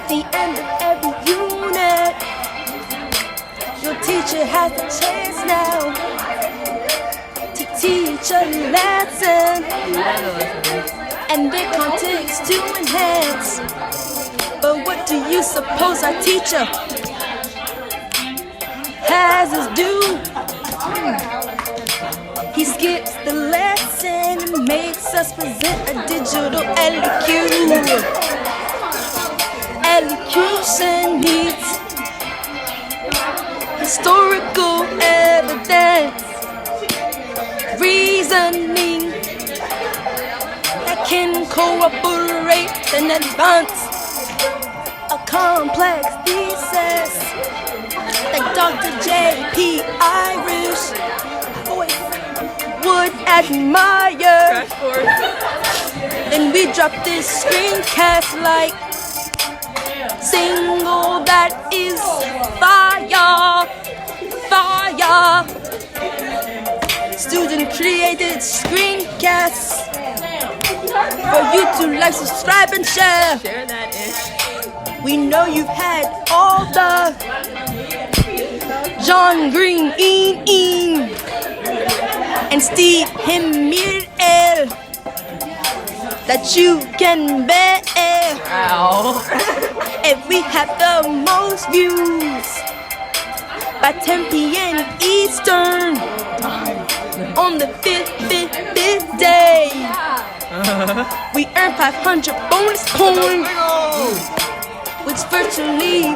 the end of every unit, your teacher has a chance now to teach a lesson and the context to enhance. But what do you suppose our teacher has us do? He skips the lesson and makes us present a digital elocution needs historical evidence, reasoning that can corroborate and advance a complex thesis that Dr. J.P. Irish voice would admire. Then we drop this screencast like single that is fire. Student created screencasts for you to like, subscribe, and share. Share that ish. We know you've had all the John Green and Steve Himir that you can bear. Ow. If we have the most views by 10 p.m. Eastern on the fifth day, we earn 500 bonus points, which virtually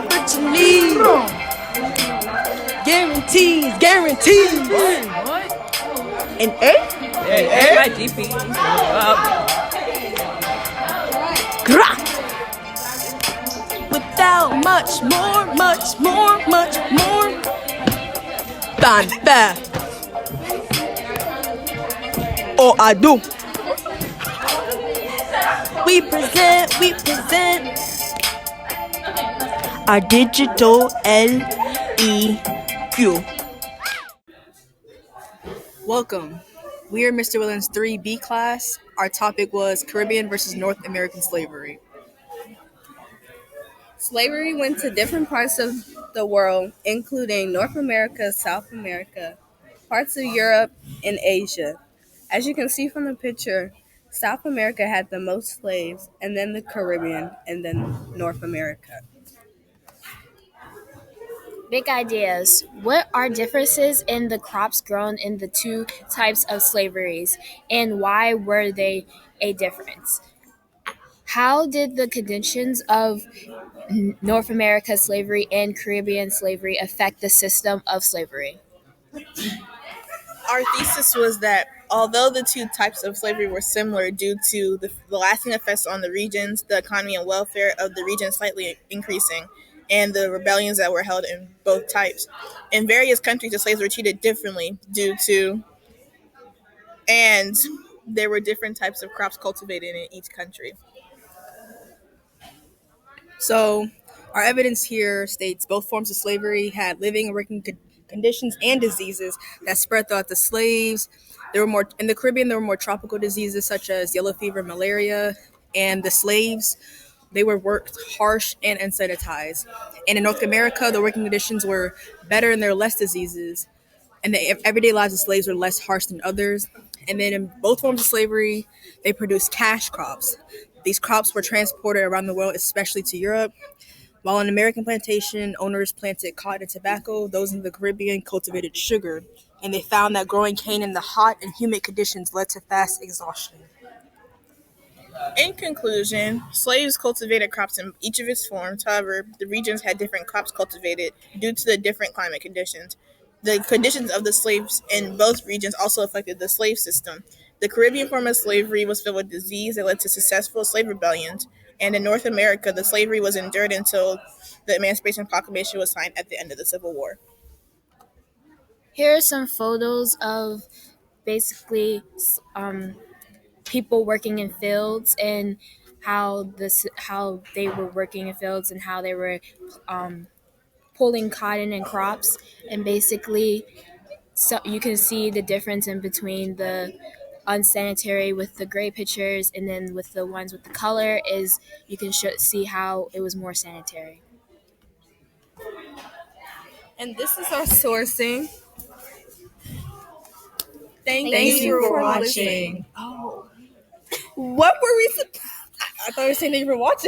guarantees an A. Hey, my GP up. Without much more than that. Or I do. We present our digital LEQ. Welcome. We are Mr. Williams 3B class. Our topic was Caribbean versus North American slavery. Slavery went to different parts of the world, including North America, South America, parts of Europe, and Asia. As you can see from the picture, South America had the most slaves, and then the Caribbean, and then North America. Big ideas. What are differences in the crops grown in the two types of slaveries, and why were they a difference? How did the conditions of North America slavery and Caribbean slavery affect the system of slavery? Our thesis was that although the two types of slavery were similar due to the lasting effects on the regions, the economy and welfare of the region slightly increasing, and the rebellions that were held in both types. In various countries, the slaves were treated differently and there were different types of crops cultivated in each country. So, our evidence here states both forms of slavery had living and working conditions and diseases that spread throughout the slaves. There were more in the Caribbean. There were more tropical diseases such as yellow fever, malaria, and the slaves, they were worked harsh and unsanitized. And in North America, the working conditions were better and there were less diseases, and the everyday lives of slaves were less harsh than others. And then in both forms of slavery, they produced cash crops. These crops were transported around the world, especially to Europe. While on American plantation, owners planted cotton and tobacco, those in the Caribbean cultivated sugar, and they found that growing cane in the hot and humid conditions led to fast exhaustion. In conclusion, slaves cultivated crops in each of its forms. However, the regions had different crops cultivated due to the different climate conditions. The conditions of the slaves in both regions also affected the slave system. The Caribbean form of slavery was filled with disease that led to successful slave rebellions, and in North America, the slavery was endured until the Emancipation Proclamation was signed at the end of the Civil War. Here are some photos of basically people working in fields and how they were working in fields and how they were pulling cotton and crops, and basically so you can see the difference in between the unsanitary with the gray pictures, and then with the ones with the color is you can see how it was more sanitary. And this is our sourcing. Thank Thank you you for for watching. listening. Oh, What were we? I thought you were saying that you were watching.